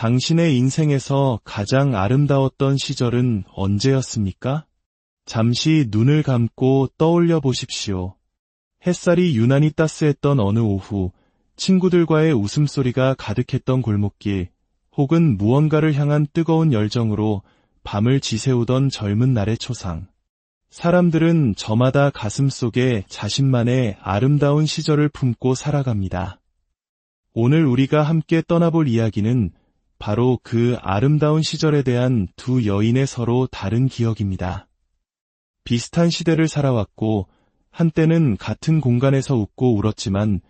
당신의 인생에서 가장 아름다웠던 시절은 언제였습니까? 잠시 눈을 감고 떠올려 보십시오. 햇살이 유난히 따스했던 어느 오후, 친구들과의 웃음소리가 가득했던 골목길, 혹은 무언가를 향한 뜨거운 열정으로 밤을 지새우던 젊은 날의 초상. 사람들은 저마다 가슴속에 자신만의 아름다운 시절을 품고 살아갑니다. 오늘 우리가 함께 떠나볼 이야기는 바로 그 아름다운 시절에 대한 두 여인의 서로 다른 기억입니다. 비슷한 시대를 살아왔고 한때는 같은 공간에서 웃고 울었지만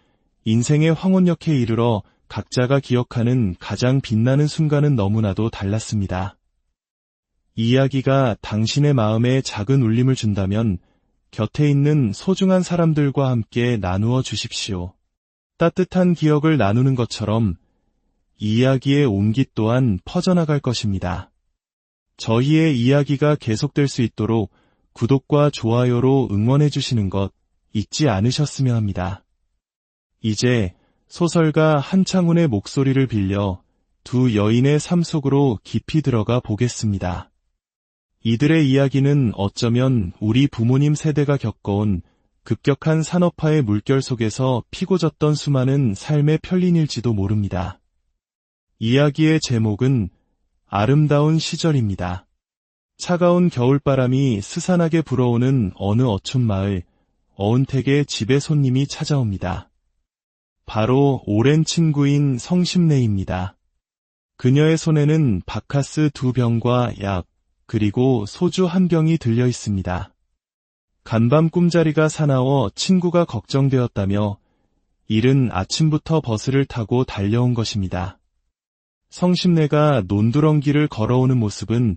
인생의 황혼역에 이르러 각자가 기억하는 가장 빛나는 순간은 너무나도 달랐습니다. 이 이야기가 당신의 마음에 작은 울림을 준다면 곁에 있는 소중한 사람들과 함께 나누어 주십시오. 따뜻한 기억을 나누는 것처럼 이 이야기의 온기 또한 퍼져나갈 것입니다. 저희의 이야기가 계속될 수 있도록 구독과 좋아요로 응원해 주시는 것 잊지 않으셨으면 합니다. 이제 소설가 한창훈의 목소리를 빌려 두 여인의 삶 속으로 깊이 들어가 보겠습니다. 이들의 이야기는 어쩌면 우리 부모님 세대가 겪어온 급격한 산업화의 물결 속에서 피고 졌던 수많은 삶의 편린일지도 모릅니다. 이야기의 제목은 아름다운 시절입니다. 차가운 겨울바람이 스산하게 불어오는 어느 어촌 마을, 어은택의 집에 손님이 찾아옵니다. 바로 오랜 친구인 성심네입니다. 그녀의 손에는 바카스 2병과 약, 그리고 소주 1병이 들려 있습니다. 간밤 꿈자리가 사나워 친구가 걱정되었다며 이른 아침부터 버스를 타고 달려온 것입니다. 성심네가 논두렁길을 걸어오는 모습은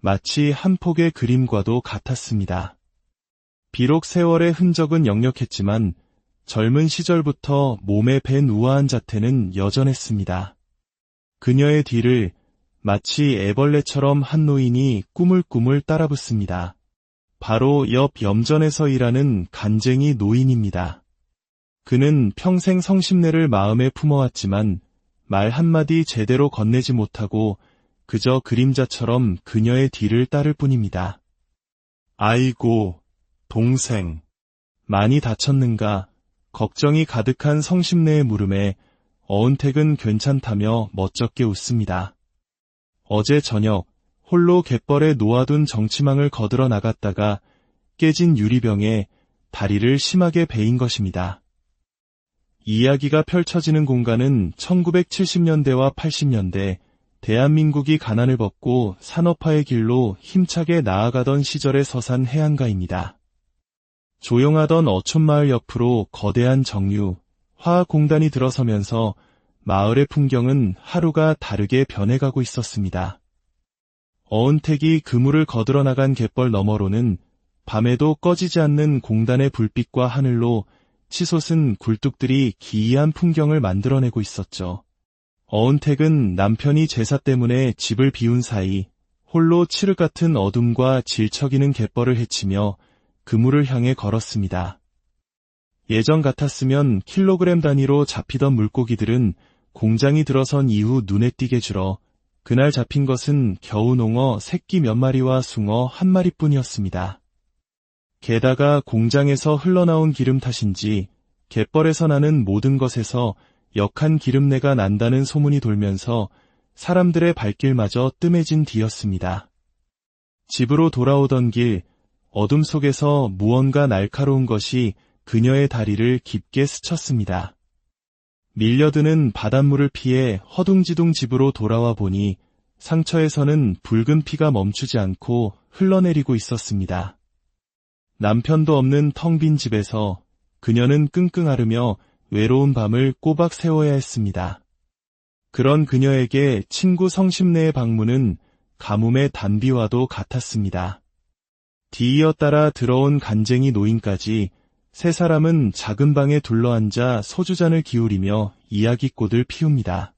마치 한 폭의 그림과도 같았습니다. 비록 세월의 흔적은 역력했지만 젊은 시절부터 몸에 밴 우아한 자태는 여전했습니다. 그녀의 뒤를 마치 애벌레처럼 한 노인이 꾸물꾸물 따라붙습니다. 바로 옆 염전에서 일하는 간쟁이 노인입니다. 그는 평생 성심네를 마음에 품어왔지만 말 한마디 제대로 건네지 못하고 그저 그림자처럼 그녀의 뒤를 따를 뿐입니다. 아이고, 동생. 많이 다쳤는가? 걱정이 가득한 성심네의 물음에 어은택은 괜찮다며 멋쩍게 웃습니다. 어제 저녁 홀로 갯벌에 놓아둔 정치망을 거들어 나갔다가 깨진 유리병에 다리를 심하게 베인 것입니다. 이야기가 펼쳐지는 공간은 1970년대와 80년대 대한민국이 가난을 벗고 산업화의 길로 힘차게 나아가던 시절의 서산 해안가입니다. 조용하던 어촌마을 옆으로 거대한 정유, 화학공단이 들어서면서 마을의 풍경은 하루가 다르게 변해가고 있었습니다. 어은택이 그물을 거들어 나간 갯벌 너머로는 밤에도 꺼지지 않는 공단의 불빛과 하늘로 치솟은 굴뚝들이 기이한 풍경을 만들어내고 있었죠. 어은택은 남편이 제사 때문에 집을 비운 사이 홀로 칠흑 같은 어둠과 질척이는 갯벌을 헤치며 그물을 향해 걸었습니다. 예전 같았으면 킬로그램 단위로 잡히던 물고기들은 공장이 들어선 이후 눈에 띄게 줄어 그날 잡힌 것은 겨우 농어 새끼 몇 마리와 숭어 1마리뿐이었습니다. 게다가 공장에서 흘러나온 기름 탓인지 갯벌에서 나는 모든 것에서 역한 기름내가 난다는 소문이 돌면서 사람들의 발길마저 뜸해진 뒤였습니다. 집으로 돌아오던 길, 어둠 속에서 무언가 날카로운 것이 그녀의 다리를 깊게 스쳤습니다. 밀려드는 바닷물을 피해 허둥지둥 집으로 돌아와 보니 상처에서는 붉은 피가 멈추지 않고 흘러내리고 있었습니다. 남편도 없는 텅 빈 집에서 그녀는 끙끙 앓으며 외로운 밤을 꼬박 새워야 했습니다. 그런 그녀에게 친구 성심네의 방문은 가뭄의 단비와도 같았습니다. 뒤이어 따라 들어온 간쟁이 노인까지 세 사람은 작은 방에 둘러앉아 소주잔을 기울이며 이야기꽃을 피웁니다.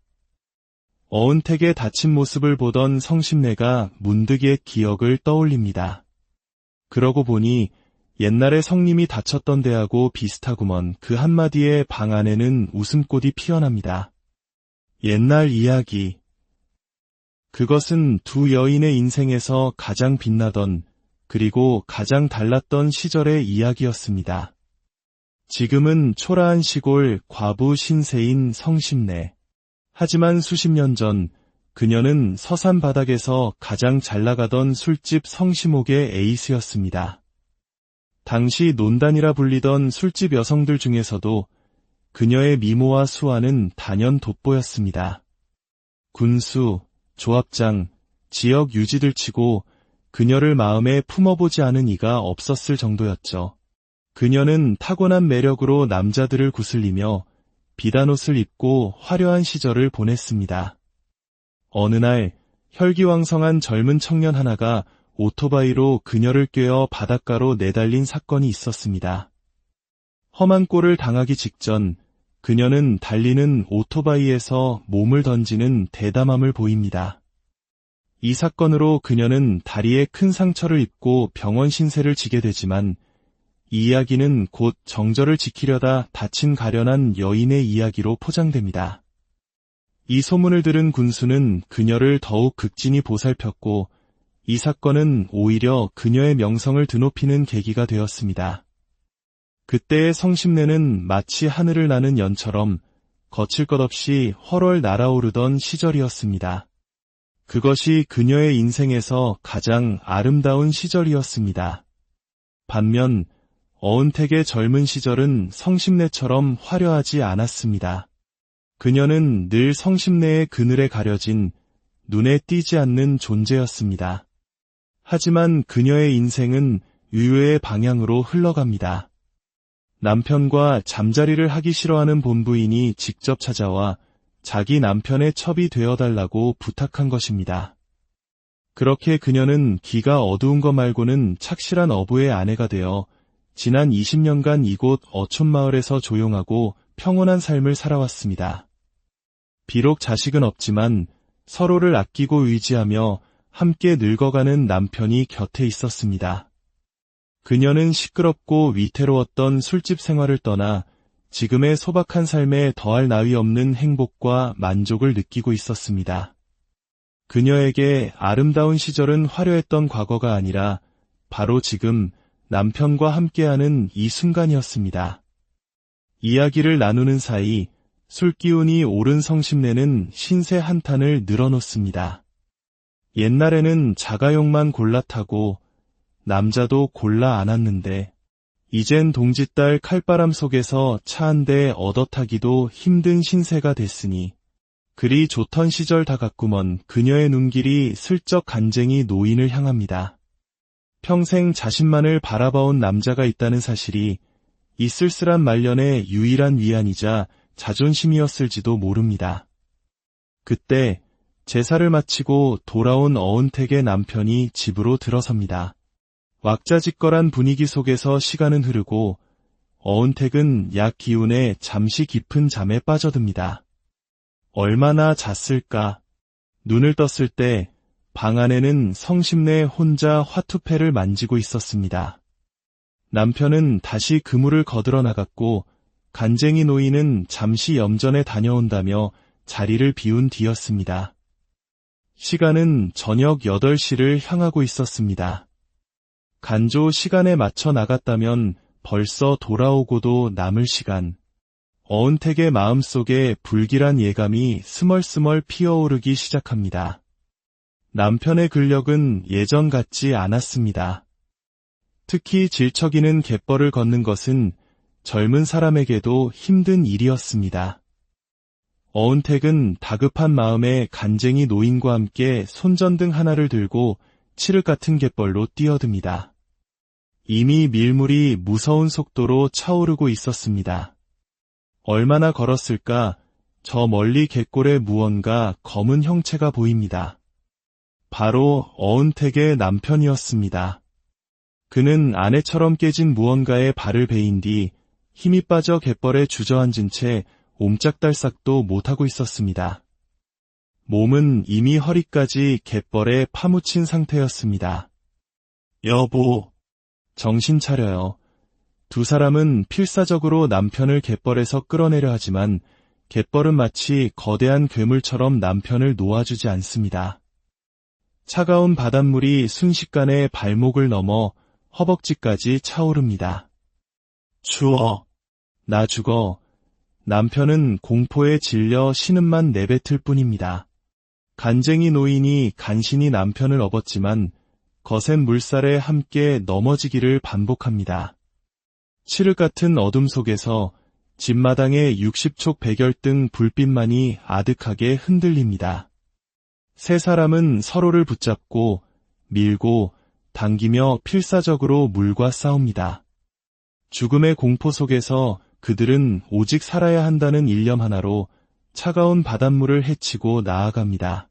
어은택의 다친 모습을 보던 성심네가 문득 옛 기억을 떠올립니다. 그러고 보니 옛날에 성님이 다쳤던 데하고 비슷하구먼. 그 한마디에 방 안에는 웃음꽃이 피어납니다. 옛날 이야기. 그것은 두 여인의 인생에서 가장 빛나던 그리고 가장 달랐던 시절의 이야기였습니다. 지금은 초라한 시골 과부 신세인 성심내. 하지만 수십 년 전 그녀는 서산 바닥에서 가장 잘나가던 술집 성심옥의 에이스였습니다. 당시 논단이라 불리던 술집 여성들 중에서도 그녀의 미모와 수와는 단연 돋보였습니다. 군수, 조합장, 지역 유지들 치고 그녀를 마음에 품어보지 않은 이가 없었을 정도였죠. 그녀는 타고난 매력으로 남자들을 구슬리며 비단옷을 입고 화려한 시절을 보냈습니다. 어느 날 혈기왕성한 젊은 청년 하나가 오토바이로 그녀를 꿰어 바닷가로 내달린 사건이 있었습니다. 험한 꼴을 당하기 직전 그녀는 달리는 오토바이에서 몸을 던지는 대담함을 보입니다. 이 사건으로 그녀는 다리에 큰 상처를 입고 병원 신세를 지게 되지만 이 이야기는 곧 정절을 지키려다 다친 가련한 여인의 이야기로 포장됩니다. 이 소문을 들은 군수는 그녀를 더욱 극진히 보살폈고 이 사건은 오히려 그녀의 명성을 드높이는 계기가 되었습니다. 그때의 성심내는 마치 하늘을 나는 연처럼 거칠 것 없이 훨훨 날아오르던 시절이었습니다. 그것이 그녀의 인생에서 가장 아름다운 시절이었습니다. 반면 어은택의 젊은 시절은 성심내처럼 화려하지 않았습니다. 그녀는 늘 성심내의 그늘에 가려진 눈에 띄지 않는 존재였습니다. 하지만 그녀의 인생은 유유의 방향으로 흘러갑니다. 남편과 잠자리를 하기 싫어하는 본부인이 직접 찾아와 자기 남편의 첩이 되어달라고 부탁한 것입니다. 그렇게 그녀는 기가 어두운 것 말고는 착실한 어부의 아내가 되어 지난 20년간 이곳 어촌마을에서 조용하고 평온한 삶을 살아왔습니다. 비록 자식은 없지만 서로를 아끼고 의지하며 함께 늙어가는 남편이 곁에 있었습니다. 그녀는 시끄럽고 위태로웠던 술집 생활을 떠나 지금의 소박한 삶에 더할 나위 없는 행복과 만족을 느끼고 있었습니다. 그녀에게 아름다운 시절은 화려했던 과거가 아니라 바로 지금 남편과 함께하는 이 순간이었습니다. 이야기를 나누는 사이 술기운이 오른 성심내는 신세 한탄을 늘어놓습니다. 옛날에는 자가용만 골라 타고 남자도 골라 안았는데 이젠 동짓달 칼바람 속에서 차 한 대 얻어 타기도 힘든 신세가 됐으니 그리 좋던 시절 다 갔구먼. 그녀의 눈길이 슬쩍 간쟁이 노인을 향합니다. 평생 자신만을 바라봐온 남자가 있다는 사실이 이 쓸쓸한 말년의 유일한 위안이자 자존심이었을지도 모릅니다. 그때 제사를 마치고 돌아온 어은택의 남편이 집으로 들어섭니다. 왁자지껄한 분위기 속에서 시간은 흐르고 어은택은 약 기운에 잠시 깊은 잠에 빠져듭니다. 얼마나 잤을까? 눈을 떴을 때 방 안에는 성심내 혼자 화투패를 만지고 있었습니다. 남편은 다시 그물을 거들어 나갔고 간쟁이 노인은 잠시 염전에 다녀온다며 자리를 비운 뒤였습니다. 시간은 저녁 8시를 향하고 있었습니다. 간조 시간에 맞춰 나갔다면 벌써 돌아오고도 남을 시간. 어은택의 마음속에 불길한 예감이 스멀스멀 피어오르기 시작합니다. 남편의 근력은 예전 같지 않았습니다. 특히 질척이는 갯벌을 걷는 것은 젊은 사람에게도 힘든 일이었습니다. 어은택은 다급한 마음에 간쟁이 노인과 함께 손전등 하나를 들고 칠흑 같은 갯벌로 뛰어듭니다. 이미 밀물이 무서운 속도로 차오르고 있었습니다. 얼마나 걸었을까? 저 멀리 갯골에 무언가 검은 형체가 보입니다. 바로 어은택의 남편이었습니다. 그는 아내처럼 깨진 무언가에 발을 베인 뒤 힘이 빠져 갯벌에 주저앉은 채 옴짝달싹도 못하고 있었습니다. 몸은 이미 허리까지 갯벌에 파묻힌 상태였습니다. 여보, 정신 차려요. 두 사람은 필사적으로 남편을 갯벌에서 끌어내려 하지만 갯벌은 마치 거대한 괴물처럼 남편을 놓아주지 않습니다. 차가운 바닷물이 순식간에 발목을 넘어 허벅지까지 차오릅니다. 추워. 나 죽어. 남편은 공포에 질려 신음만 내뱉을 뿐입니다. 간쟁이 노인이 간신히 남편을 업었지만 거센 물살에 함께 넘어지기를 반복합니다. 칠흑 같은 어둠 속에서 집마당의 60촉 백열등 불빛만이 아득하게 흔들립니다. 세 사람은 서로를 붙잡고 밀고 당기며 필사적으로 물과 싸웁니다. 죽음의 공포 속에서 그들은 오직 살아야 한다는 일념 하나로 차가운 바닷물을 헤치고 나아갑니다.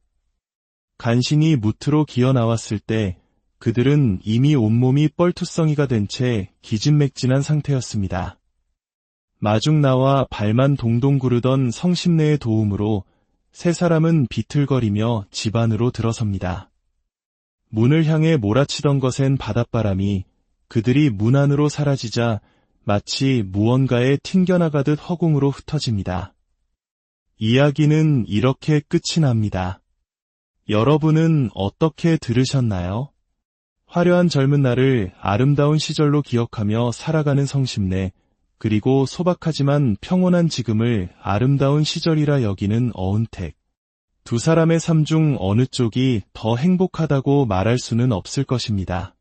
간신히 무트로 기어 나왔을 때 그들은 이미 온몸이 뻘투성이가 된 채 기진맥진한 상태였습니다. 마중 나와 발만 동동 구르던 성심네의 도움으로 세 사람은 비틀거리며 집 안으로 들어섭니다. 문을 향해 몰아치던 거센 바닷바람이 그들이 문 안으로 사라지자 마치 무언가에 튕겨나가듯 허공으로 흩어집니다. 이야기는 이렇게 끝이 납니다. 여러분은 어떻게 들으셨나요? 화려한 젊은 날을 아름다운 시절로 기억하며 살아가는 성심네, 그리고 소박하지만 평온한 지금을 아름다운 시절이라 여기는 어은택. 두 사람의 삶 중 어느 쪽이 더 행복하다고 말할 수는 없을 것입니다.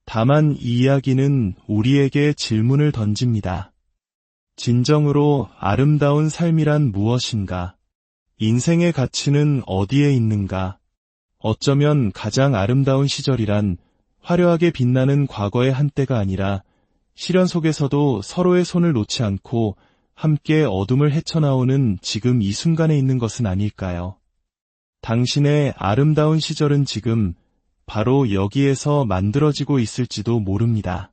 다만 이 이야기는 우리에게 질문을 던집니다. 진정으로 아름다운 삶이란 무엇인가? 인생의 가치는 어디에 있는가? 어쩌면 가장 아름다운 시절이란 화려하게 빛나는 과거의 한때가 아니라 시련 속에서도 서로의 손을 놓지 않고 함께 어둠을 헤쳐나오는 지금 이 순간에 있는 것은 아닐까요? 당신의 아름다운 시절은 지금 바로 여기에서 만들어지고 있을지도 모릅니다.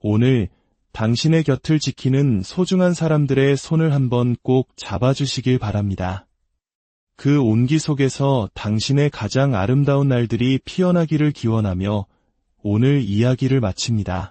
오늘 당신의 곁을 지키는 소중한 사람들의 손을 한번 꼭 잡아주시길 바랍니다. 그 온기 속에서 당신의 가장 아름다운 날들이 피어나기를 기원하며 오늘 이야기를 마칩니다.